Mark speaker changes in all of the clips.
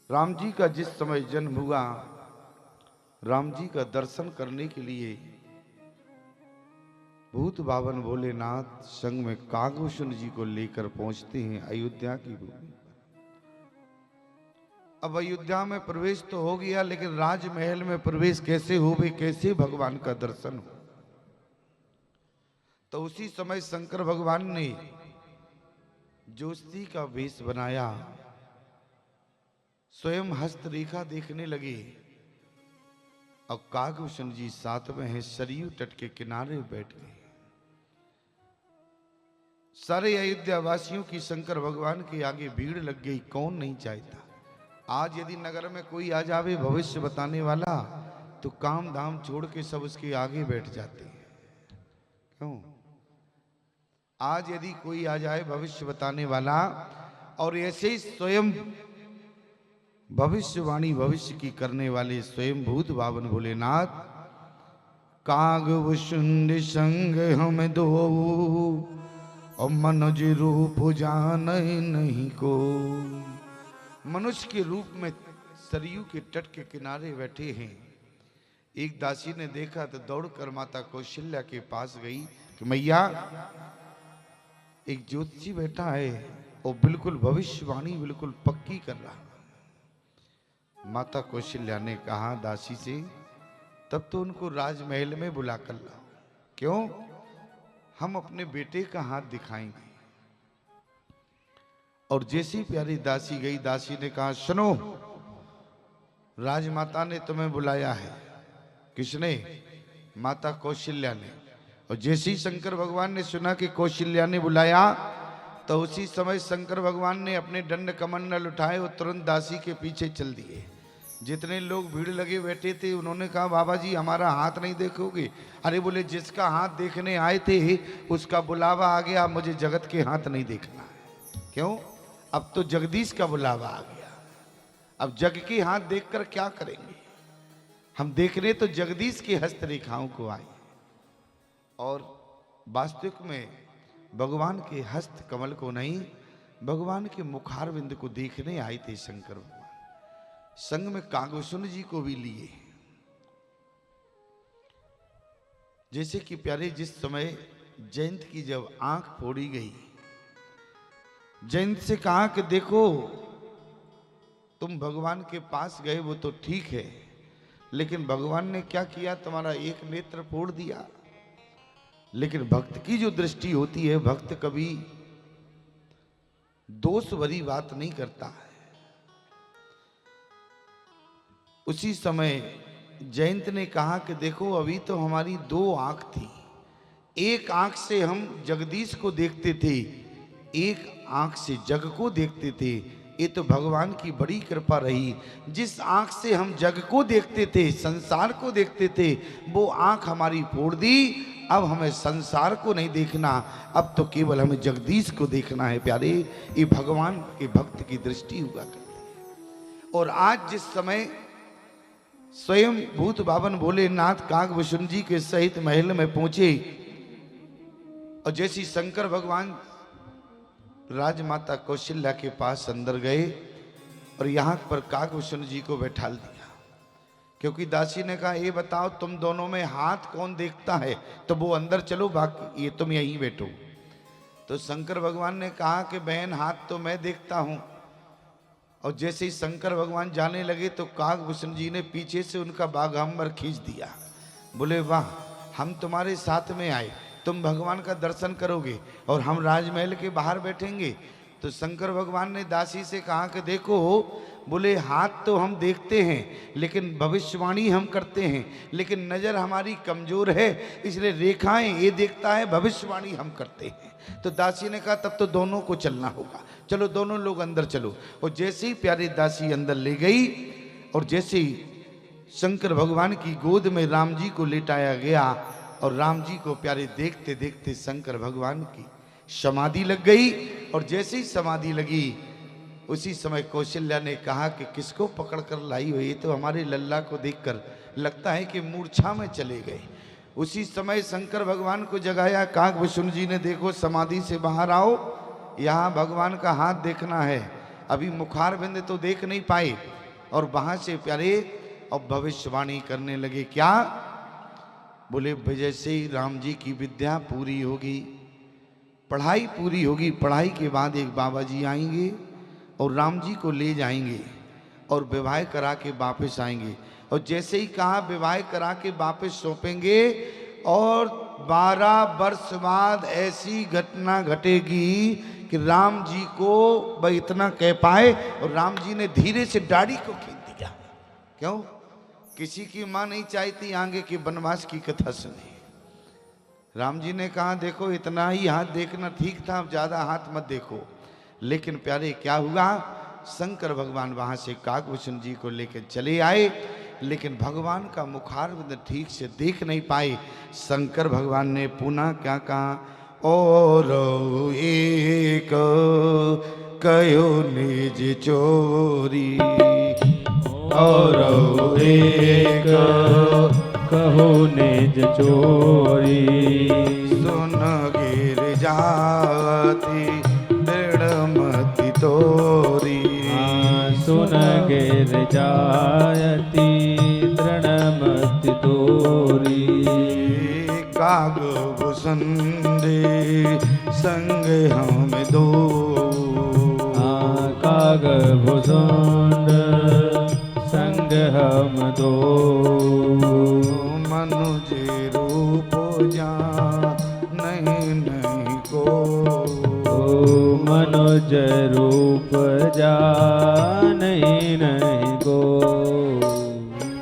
Speaker 1: राम जी का जिस समय जन्म हुआ, राम जी का दर्शन करने के लिए भूत बावन भोलेनाथ संग में कागभूषण जी को लेकर पहुंचते हैं अयोध्या की भूमि। अब अयोध्या में प्रवेश तो हो गया, लेकिन राजमहल में प्रवेश कैसे हो भी, कैसे भगवान का दर्शन हो। तो उसी समय शंकर भगवान ने ज्योति का वेश बनाया, स्वयं हस्तरेखा देखने लगे। अब कागभूषण जी साथ में है, सरयू तट के किनारे बैठ गए। सारे अयोध्या वासियों की शंकर भगवान के आगे भीड़ लग गई। कौन नहीं चाहता, आज यदि नगर में कोई आ जावे भविष्य बताने वाला, तो काम धाम छोड़ के सब उसके आगे बैठ जाते हैं। क्यों? आज यदि कोई आ जाए भविष्य बताने वाला और ऐसे ही स्वयं भविष्यवाणी भविष्य की करने वाले स्वयं भूत बावन भोलेनाथ, कागभूषण संग हम दो और मनुज रूप जान नहीं को। मनुष्य के रूप में सरयू के तट के किनारे बैठे हैं। एक दासी ने देखा तो दौड़कर माता कौशल्या के पास गई कि मैया, एक ज्योतिषी बैठा है और बिल्कुल भविष्यवाणी बिल्कुल पक्की कर रहा। माता कौशल्या ने कहा दासी से, तब तो उनको राजमहल में बुला कर लाओ। क्यों? हम अपने बेटे का हाथ दिखाएंगे। और जैसी प्यारी दासी गई, दासी ने कहा सुनो, राजमाता ने तुम्हें बुलाया है। किसने? माता कौशल्या ने। और जैसे ही शंकर भगवान ने सुना कि कौशल्या ने बुलाया, तो उसी समय शंकर भगवान ने अपने दंड कमंडल उठाए और तुरंत दासी के पीछे चल दिए। जितने लोग भीड़ लगे बैठे थे उन्होंने कहा बाबा जी हमारा हाथ नहीं देखोगे? अरे बोले, जिसका हाथ देखने आए थे उसका बुलावा आ गया, मुझे जगत के हाथ नहीं देखना है। क्यों? अब तो जगदीश का बुलावा आ गया। अब जग के हाथ देखकर क्या करेंगे? हम देखने तो जगदीश की हस्तरेखाओं को आए। और वास्तविक में भगवान के हस्त कमल को नहीं, भगवान के मुखारविंद को देखने आए थे शंकर भगवान। संग में कागभूषण जी को भी लिए। जैसे कि प्यारे, जिस समय जयंत की जब आंख फोड़ी गई, जयंत से कहा कि देखो तुम भगवान के पास गए वो तो ठीक है, लेकिन भगवान ने क्या किया, तुम्हारा एक नेत्र फोड़ दिया। लेकिन भक्त की जो दृष्टि होती है, भक्त कभी दोष भरी बात नहीं करता है। उसी समय जयंत ने कहा कि देखो अभी तो हमारी दो आंख थी, एक आंख से हम जगदीश को देखते थे, एक आंख से जग को देखते थे। ये तो भगवान की बड़ी कृपा रही। जिस आंख से हम जग को देखते थे, संसार को देखते थे, वो आंख हमारी फोड़ दी। अब हमें संसार को नहीं देखना, अब तो केवल हमें जगदीश को देखना है। प्यारे, ये भगवान के भक्त की दृष्टि हुआ करती है। और आज जिस समय स्वयं भूत बावन भोलेनाथ कागभूषण जी के सहित महल में पहुंचे, और जैसी शंकर भगवान राजमाता कौशल्या के पास अंदर गए और यहाँ पर कागभूषण जी को बैठा दिया। क्योंकि दासी ने कहा ये बताओ तुम दोनों में हाथ कौन देखता है, तो वो अंदर चलो, बाकी ये तुम यहीं बैठो। तो शंकर भगवान ने कहा कि बहन हाथ तो मैं देखता हूं। और जैसे ही शंकर भगवान जाने लगे तो कागभूषण जी ने पीछे से उनका बाघांबर खींच दिया। बोले वाह, हम तुम्हारे साथ में आए, तुम भगवान का दर्शन करोगे और हम राजमहल के बाहर बैठेंगे। तो शंकर भगवान ने दासी से कहा कि देखो, बोले हाथ तो हम देखते हैं लेकिन भविष्यवाणी हम करते हैं, लेकिन नजर हमारी कमजोर है, इसलिए रेखाएं ये देखता है, भविष्यवाणी हम करते हैं। तो दासी ने कहा तब तो दोनों को चलना होगा, चलो दोनों लोग अंदर चलो। और जैसे ही प्यारी दासी अंदर ले गई और जैसे ही शंकर भगवान की गोद में राम जी को लेटाया गया और राम जी को प्यारे देखते देखते शंकर भगवान की समाधि लग गई। और जैसे ही समाधि लगी उसी समय कौशल्या ने कहा कि किसको पकड़ कर लाई हो, ये तो हमारे लल्ला को देखकर लगता है कि मूर्छा में चले गए। उसी समय शंकर भगवान को जगाया। कागभूषण जी ने देखो समाधि से बाहर आओ, यहाँ भगवान का हाथ देखना है। अभी मुखारविंद तो देख नहीं पाए। और वहां से प्यारे अब भविष्यवाणी करने लगे। क्या बोले? जैसे ही राम जी की विद्या पूरी होगी, पढ़ाई पूरी होगी, पढ़ाई के बाद एक बाबा जी आएंगे और राम जी को ले जाएंगे और विवाह करा के वापस आएंगे। और जैसे ही कहा विवाह करा के वापस सौंपेंगे और 12 वर्ष बाद ऐसी घटना घटेगी कि राम जी को वह इतना कह पाए। और राम जी ने धीरे से दाढ़ी को खींच दिया। क्यों? किसी की मां नहीं चाहती आगे की वनवास की कथा सुने। राम जी ने कहा देखो इतना ही हाथ देखना ठीक था, अब ज्यादा हाथ मत देखो। लेकिन प्यारे क्या हुआ? शंकर भगवान वहां से काकभूषण जी को लेकर चले आए, लेकिन भगवान का मुखारविंद ठीक से देख नहीं पाए। शंकर भगवान ने पुनः क्या कहा? और एक कयो निज चोरी,
Speaker 2: और एक कहो निज चोरी,
Speaker 1: सुन गिर जाती दृढ़मति तोरी,
Speaker 2: सुन गिर जायति दृढ़मति तोरी,
Speaker 1: काकभूषण संग हम दो,
Speaker 2: काकभूषण संग हम दो,
Speaker 1: मनुज रूप जा नहीं नहीं को,
Speaker 2: मनुज रूप जा नहीं नहीं को।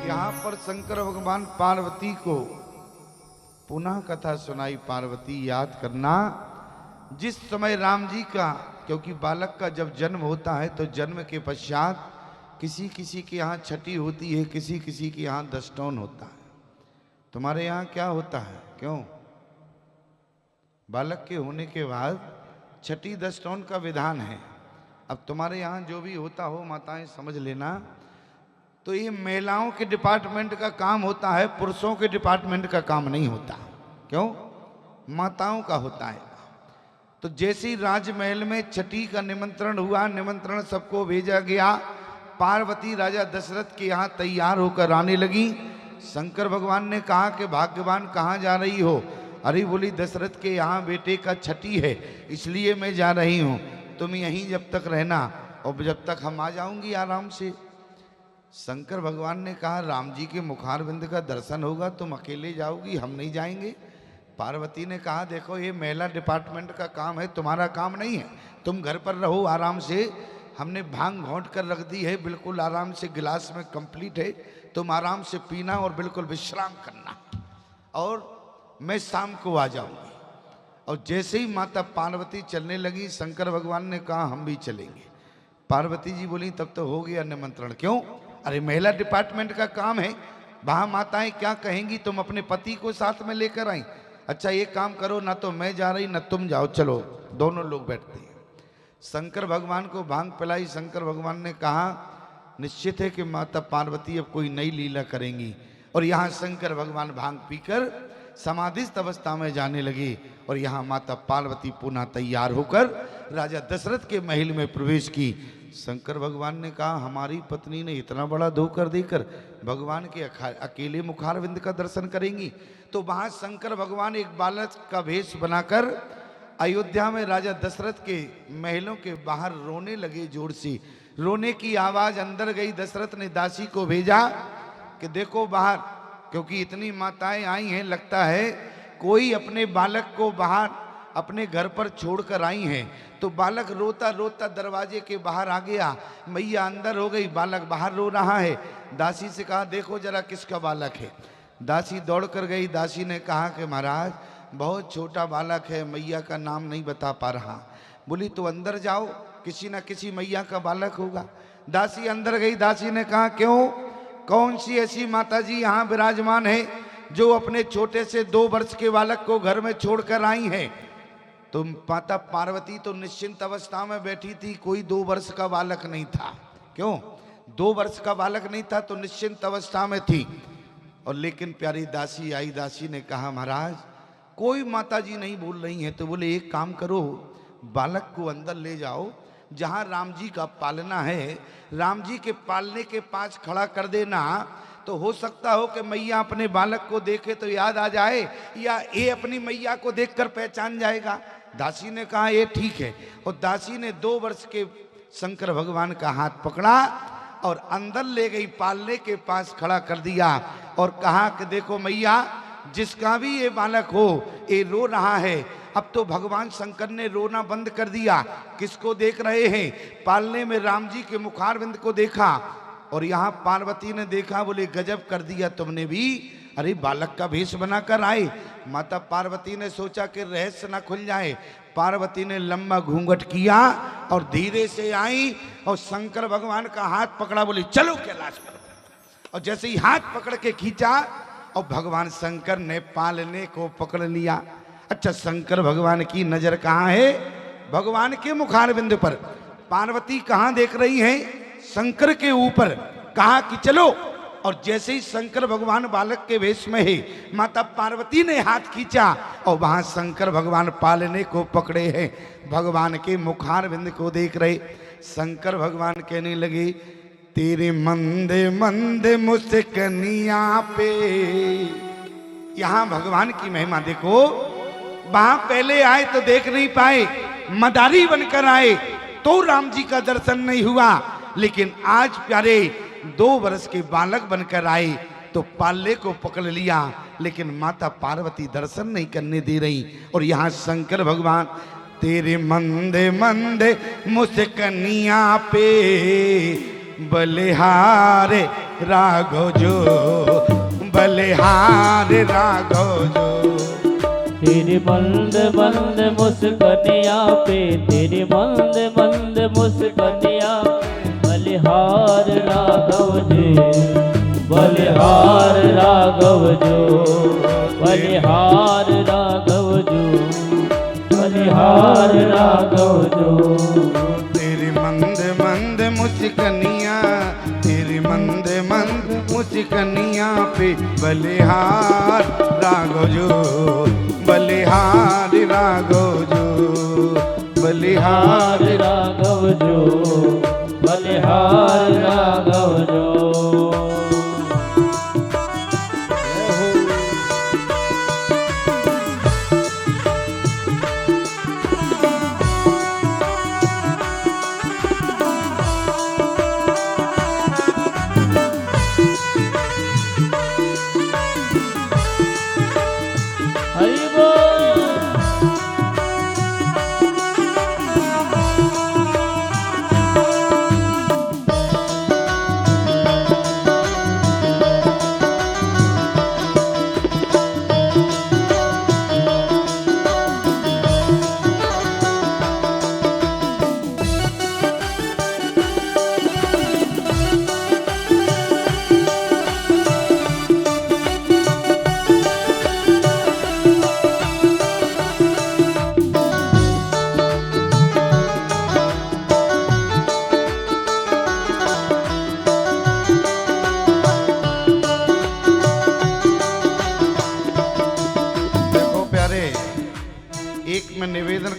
Speaker 1: यहाँ पर शंकर भगवान पार्वती को पुनः कथा सुनाई। पार्वती याद करना, जिस समय राम जी का, क्योंकि बालक का जब जन्म होता है तो जन्म के पश्चात किसी किसी के यहाँ छठी होती है, किसी किसी के यहाँ दशटौन होता है। तुम्हारे यहाँ क्या होता है? क्यों? बालक के होने के बाद छठी दशटौन का विधान है। अब तुम्हारे यहाँ जो भी होता हो माताएं समझ लेना। तो ये महिलाओं के डिपार्टमेंट का काम होता है, पुरुषों के डिपार्टमेंट का काम नहीं होता। क्यों? माताओं का होता है। तो जैसे ही राजमहल में छठी का निमंत्रण हुआ, निमंत्रण सबको भेजा गया। पार्वती राजा दशरथ के यहाँ तैयार होकर आने लगी। शंकर भगवान ने कहा कि भाग्यवान कहाँ जा रही हो? अरे बोली दशरथ के यहाँ बेटे का छठी है इसलिए मैं जा रही हूँ, तुम यहीं जब तक रहना और जब तक हम आ जाऊंगी आराम से। शंकर भगवान ने कहा राम जी के मुखारविंद का दर्शन होगा, तुम अकेले जाओगी, हम नहीं जाएंगे। पार्वती ने कहा देखो ये महिला डिपार्टमेंट का काम है, तुम्हारा काम नहीं है, तुम घर पर रहो आराम से। हमने भांग घोंट कर रख दी है, बिल्कुल आराम से गिलास में कंप्लीट है, तुम आराम से पीना और बिल्कुल विश्राम करना, और मैं शाम को आ जाऊंगी। और जैसे ही माता पार्वती चलने लगी, शंकर भगवान ने कहा हम भी चलेंगे। पार्वती जी बोली तब तो हो गया निमंत्रण। क्यों? अरे महिला डिपार्टमेंट का काम है, वहां माताएं क्या कहेंगी, तुम अपने पति को साथ में लेकर आई। अच्छा ये काम करो, ना तो मैं जा रही ना तुम जाओ, चलो दोनों लोग बैठते हैं। शंकर भगवान को भांग पिलाई। शंकर भगवान ने कहा निश्चित है कि माता पार्वती अब कोई नई लीला करेंगी। और यहाँ शंकर भगवान भांग पीकर समाधिस्थ अवस्था में जाने लगे। और यहाँ माता पार्वती पुनः तैयार होकर राजा दशरथ के महल में प्रवेश की। शंकर भगवान ने कहा हमारी पत्नी ने इतना बड़ा धोकर देकर भगवान के अकेले मुखारविंद का दर्शन करेंगी। तो वहां शंकर भगवान एक बालक का वेश बनाकर अयोध्या में राजा दशरथ के महलों के बाहर रोने लगे जोर से। रोने की आवाज अंदर गई। दशरथ ने दासी को भेजा कि देखो बाहर, क्योंकि इतनी माताएं आई हैं, लगता है कोई अपने बालक को बाहर अपने घर पर छोड़कर आई हैं। तो बालक रोता रोता दरवाजे के बाहर आ गया। मैया अंदर हो गई, बालक बाहर रो रहा है। दासी से कहा देखो जरा किसका बालक है। दासी दौड़ कर गई। दासी ने कहा कि महाराज बहुत छोटा बालक है, मैया का नाम नहीं बता पा रहा। बोली तो अंदर जाओ, किसी ना किसी मैया का बालक होगा। दासी अंदर गई। दासी ने कहा क्यों, कौन सी ऐसी माता जी यहाँ विराजमान है जो अपने छोटे से 2 वर्ष के बालक को घर में छोड़कर आई है? तो माता पार्वती तो निश्चिंत अवस्था में बैठी थी, कोई 2 वर्ष का बालक नहीं था। क्यों? 2 वर्ष का बालक नहीं था तो निश्चिंत अवस्था में थी। और लेकिन प्यारी दासी आई। दासी ने कहा महाराज कोई माता जी नहीं बोल रही हैं। तो बोले एक काम करो, बालक को अंदर ले जाओ जहाँ राम जी का पालना है, राम जी के पालने के पास खड़ा कर देना, तो हो सकता हो कि मैया अपने बालक को देखे तो याद आ जाए, या ये अपनी मैया को देखकर पहचान जाएगा। दासी ने कहा ये ठीक है, और दासी ने 2 वर्ष के शंकर भगवान का हाथ पकड़ा और अंदर ले गई, पालने के पास खड़ा कर दिया और कहा कि देखो मैया, जिसका भी ये बालक हो ये रो रहा है। अब तो भगवान शंकर ने रोना बंद कर दिया। किसको देख रहे हैं? पालने में राम जी के मुखारविंद को देखा, और यहाँ पार्वती ने देखा, बोले गजब कर दिया तुमने भी, अरे बालक का भेष बनाकर आए। माता पार्वती ने सोचा कि रहस्य न खुल जाए। पार्वती ने लंबा घूंघट किया और धीरे से आई और शंकर भगवान का हाथ पकड़ा, बोली चलो कैलाश पर। और जैसे ही हाथ पकड़ के खींचा और भगवान शंकर ने पालने को पकड़ लिया। अच्छा, शंकर भगवान की नजर कहाँ है? भगवान के मुखारविंद पर। पार्वती कहाँ देख रही है? शंकर के ऊपर। कहा कि चलो, और जैसे ही शंकर भगवान बालक के वेश में है, माता पार्वती ने हाथ खींचा और वहां शंकर भगवान पालने को पकड़े हैं, भगवान के मुखारविंद को देख रहे। शंकर भगवान कहने लगे, तेरे मंदे मंदे मुस्कनिया पे। यहां भगवान की महिमा देखो, वहां पहले आए तो देख नहीं पाए, मदारी बनकर आए तो राम जी का दर्शन नहीं हुआ, लेकिन आज प्यारे 2 वर्ष के बालक बनकर आए तो पाले को पकड़ लिया, लेकिन माता पार्वती दर्शन नहीं करने दे रही। और यहाँ शंकर भगवान, तेरे मंदे मंदे मुस्कनिया पे बलिहारे राघव जो, बलिहारे राघव जो।
Speaker 2: तेरी बंद बंद मुस्कनिया पे, तेरी बंद बंद मुस्कनिया, बलिहार राघव जी, बलिहार राघव जो, बलिहार राघव जो, बलिहार राघव जो।
Speaker 1: तेरी मंद मंद मुस्कनिया, तेरी मंद मंद मुस्कनिया पे बलिहार राघव जो, बलिहार राघव जो, बलिहार
Speaker 2: राघव जो, बलिहार राघव जो।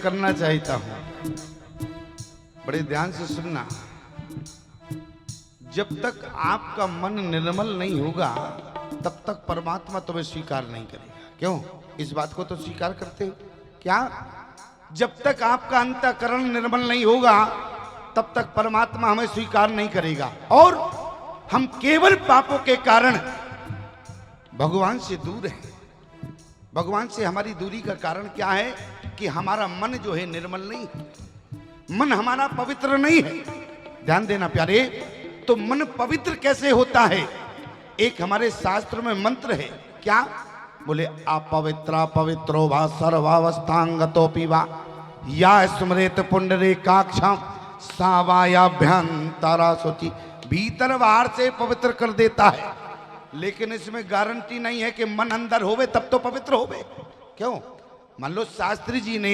Speaker 1: करना चाहता हूं, बड़े ध्यान से सुनना। जब तक आपका मन निर्मल नहीं होगा तब तक परमात्मा तुम्हें स्वीकार नहीं करेगा। क्यों? इस बात को तो स्वीकार करते हो क्या? जब तक आपका अंतःकरण निर्मल नहीं होगा तब तक परमात्मा हमें स्वीकार नहीं करेगा, और हम केवल पापों के कारण भगवान से दूर हैं। भगवान से हमारी दूरी का कारण क्या है? कि हमारा मन जो है निर्मल नहीं, मन हमारा पवित्र नहीं है। ध्यान देना प्यारे, तो मन पवित्र कैसे होता है? एक हमारे शास्त्र में मंत्र है, क्या? बोले अपवित्रा पवित्रो वा सर्वावस्थांगतोपि वा या स्मृत पुंडरीकाक्षम सावायाभ्यंतरा सोची। भीतर बाहर से पवित्र कर देता है, लेकिन इसमें गारंटी नहीं है कि मन अंदर होवे तब तो पवित्र होवे। क्यों? मान लो शास्त्री जी ने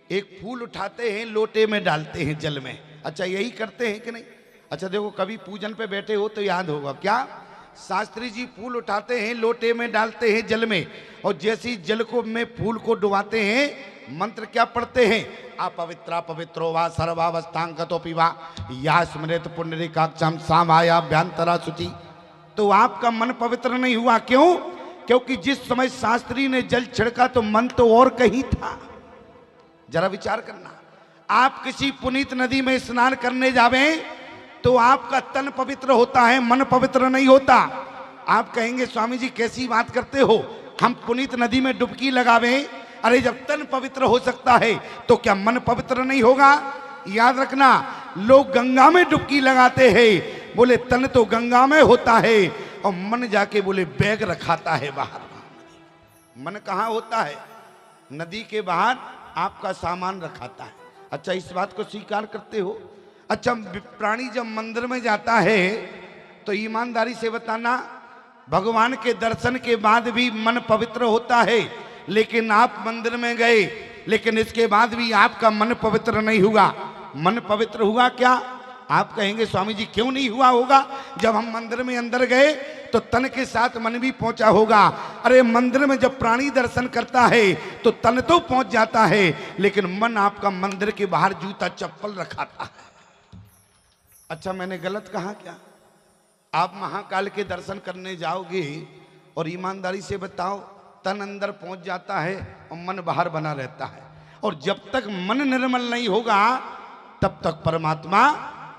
Speaker 1: एक फूल उठाते हैं, लोटे में डालते हैं जल में। अच्छा, यही करते हैं कि नहीं? अच्छा देखो, कभी पूजन पे बैठे हो तो याद होगा, क्या शास्त्री जी फूल उठाते हैं, लोटे में डालते हैं जल में, और जैसे ही जल को में फूल को डुबाते हैं मंत्र क्या पढ़ते हैं? अपवित्रा पवित्रो वा सर्वावस्थांगतोपि वा या स्मृत पुण्डरीकाक्षाम सामायाभ्यंतरा शुचि। तो आपका मन पवित्र नहीं हुआ। क्यों? क्योंकि जिस समय शास्त्री ने जल छिड़का तो मन तो और कहीं था। जरा विचार करना, आप किसी पुनीत नदी में स्नान करने जावे तो आपका तन पवित्र होता है, मन पवित्र नहीं होता। आप कहेंगे स्वामी जी कैसी बात करते हो, हम पुनीत नदी में डुबकी लगावे, अरे जब तन पवित्र हो सकता है तो क्या मन पवित्र नहीं होगा? याद रखना, लोग गंगा में डुबकी लगाते हैं, बोले तन तो गंगा में होता है और मन जाके बोले बैग रखाता है बाहर। मन कहाँ होता है? नदी के बाहर आपका सामान रखाता है। अच्छा, इस बात को स्वीकार करते हो? अच्छा, प्राणी जब मंदिर में जाता है तो ईमानदारी से बताना, भगवान के दर्शन के बाद भी मन पवित्र होता है, लेकिन आप मंदिर में गए लेकिन इसके बाद भी आपका मन पवित्र नहीं हुआ। मन पवित्र हुआ क्या? आप कहेंगे स्वामी जी क्यों नहीं हुआ होगा? जब हम मंदिर में अंदर गए तो तन के साथ मन भी पहुंचा होगा। अरे मंदिर में जब प्राणी दर्शन करता है तो तन तो पहुंच जाता है, लेकिन मन आपका मंदिर के बाहर जूता चप्पल रखाता है। अच्छा, मैंने गलत कहा क्या? आप महाकाल के दर्शन करने जाओगे और ईमानदारी से बताओ, तन अंदर पहुंच जाता है और मन बाहर बना रहता है, और जब तक मन निर्मल नहीं होगा तब तक परमात्मा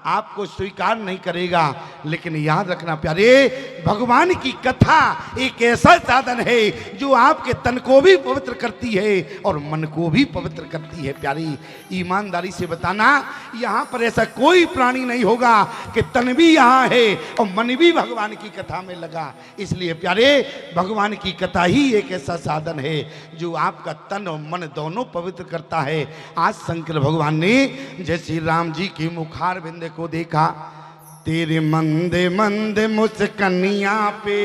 Speaker 1: आपको स्वीकार नहीं करेगा। लेकिन याद रखना प्यारे, भगवान की कथा एक ऐसा साधन है जो आपके तन को भी पवित्र करती है और मन को भी पवित्र करती है। प्यारी, ईमानदारी से बताना, यहाँ पर ऐसा कोई प्राणी नहीं होगा कि तन भी यहाँ है और मन भी भगवान की कथा में लगा। इसलिए प्यारे, भगवान की कथा ही एक ऐसा साधन है जो आपका तन और मन दोनों पवित्र करता है। आज शंकर भगवान ने जैसे राम जी की मुखार बिंद को देखा, तेरे मंदे मंदे मुस्कनिया पे,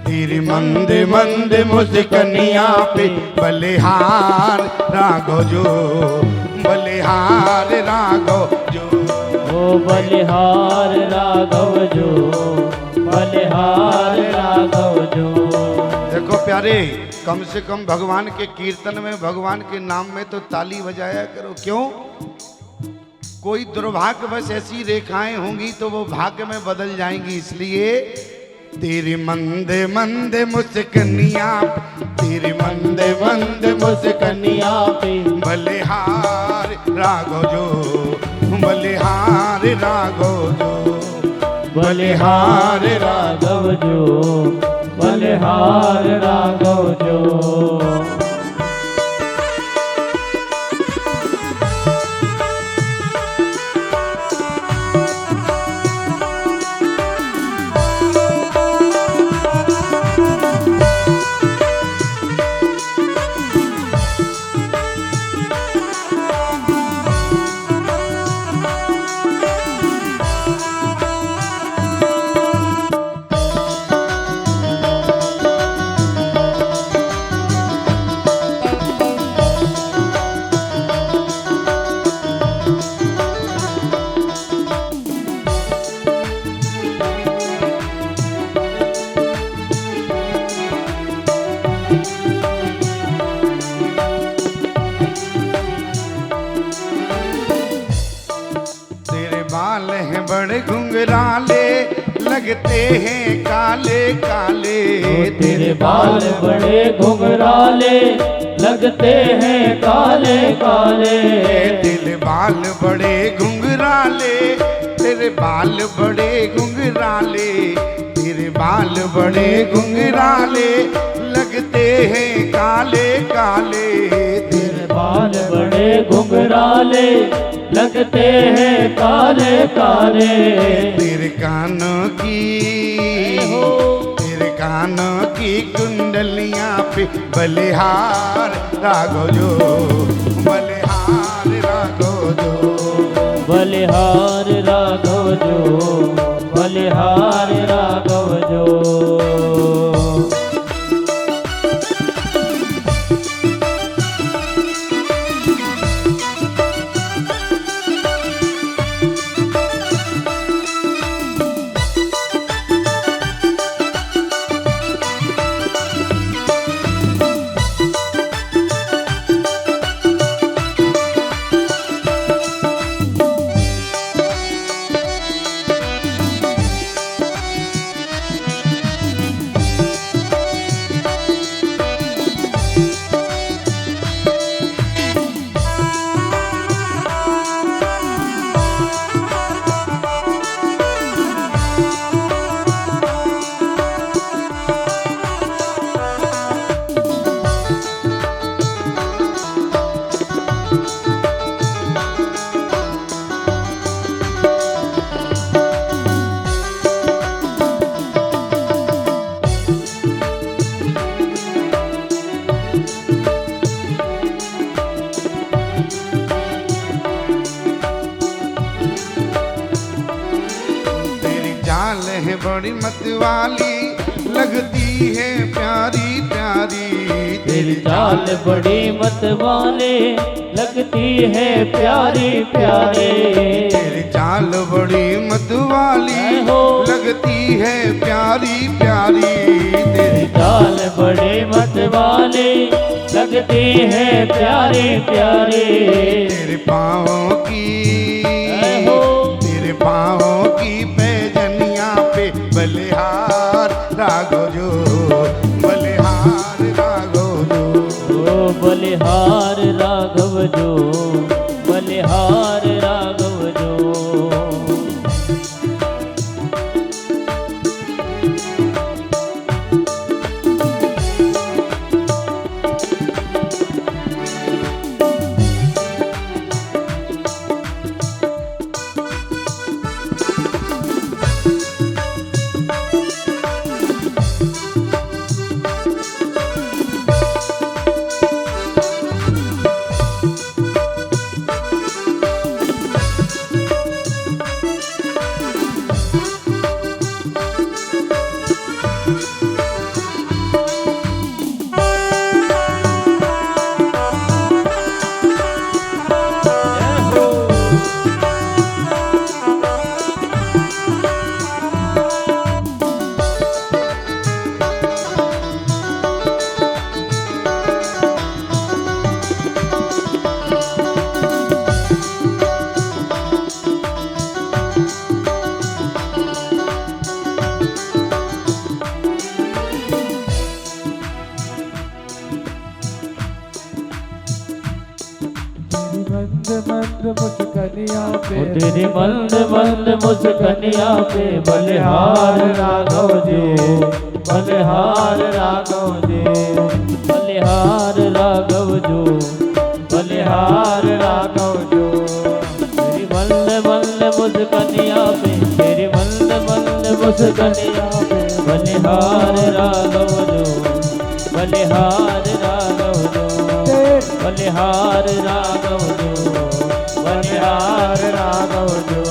Speaker 1: तेरे मंदे मंदे मुस्कनिया पे बलिहार राघव जो, बलिहार राघव जो,
Speaker 2: ओ बलिहार राघव जो, बलिहार राघव जो।
Speaker 1: देखो प्यारे, कम से कम भगवान के कीर्तन में, भगवान के नाम में तो ताली बजाया करो। क्यों? कोई दुर्भाग्यवश ऐसी रेखाएं होंगी तो वो भाग्य में बदल जाएंगी। इसलिए तेरे मंदे मंदे मुस्कनिया, तेरे मंदे मंदे मुस्कनिया पे बलिहार राघव जो, बलिहार राघव जो,
Speaker 2: बलिहार राघव जो, बलिहार राघव जो।
Speaker 1: बड़े घुंघराले लगते हैं काले काले,
Speaker 2: तेरे बाल बड़े घुंघराले लगते हैं काले काले,
Speaker 1: तेरे बाल बड़े घुंघराले, तेरे बाल बड़े घुंघराले, तेरे बाल बड़े घुंघराले लगते हैं काले काले,
Speaker 2: तेरे बाल बड़े घुंघराले लगते हैं काले काले,
Speaker 1: तेरे कानों की, तेरे कानों की कुंडलियां पे बलिहार राघव जो, बलिहार राघव जो,
Speaker 2: बलिहार राघव जो, बलिहार राघव जो।
Speaker 1: चाल है बड़ी मतवाली, लगती है प्यारी प्यारी।
Speaker 2: तेरी चाल बड़ी मतवाले, लगती है प्यारी प्यारे।
Speaker 1: तेरी चाल बड़ी मतवाली, लगती है प्यारी प्यारी। तेरी
Speaker 2: चाल बड़े मतवाले, लगती है प्यारे प्यारे।
Speaker 1: तेरे पाँवों की, तेरे पाँवों की पैजनिया पे बलिहार राघो जो, बलिहार राघो जो।
Speaker 2: ओ बलिहार राघव जो, बलिहार राघव जो। तेरी मंद मंद मुस्कनिया पे बलिहार राघव जी, बलिहार राघव जी, बलिहार राघव जो, बलिहार राघव जो। तेरी मंद मंद मुस्कनिया पे, तेरी मंद मंद मुस्कनिया पे बलिहार राघव जो, बलिहार राघव जो, बलिहार राघव जो, बलिहार राघव जो।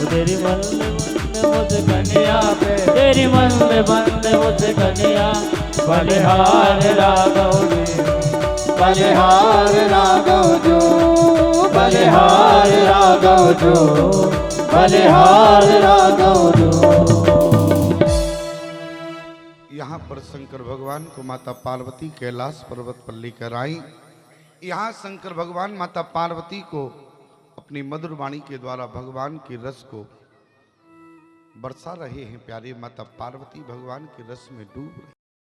Speaker 2: तेरी मंद मंद मुस्कनिया पे, तेरी मंद मंद मुस्कनिया बलिहार राघव जी, बलिहार राघव जो, बलिहार राघव जो, बलिहार राघव जो।
Speaker 1: यहाँ पर शंकर भगवान को माता पार्वती कैलाश पर्वत पर लेकर आई। यहाँ शंकर भगवान माता पार्वती को अपनी मधुर वाणी के द्वारा भगवान के रस को बरसा रहे हैं। प्यारे माता पार्वती भगवान के रस में डूब रहे हैं।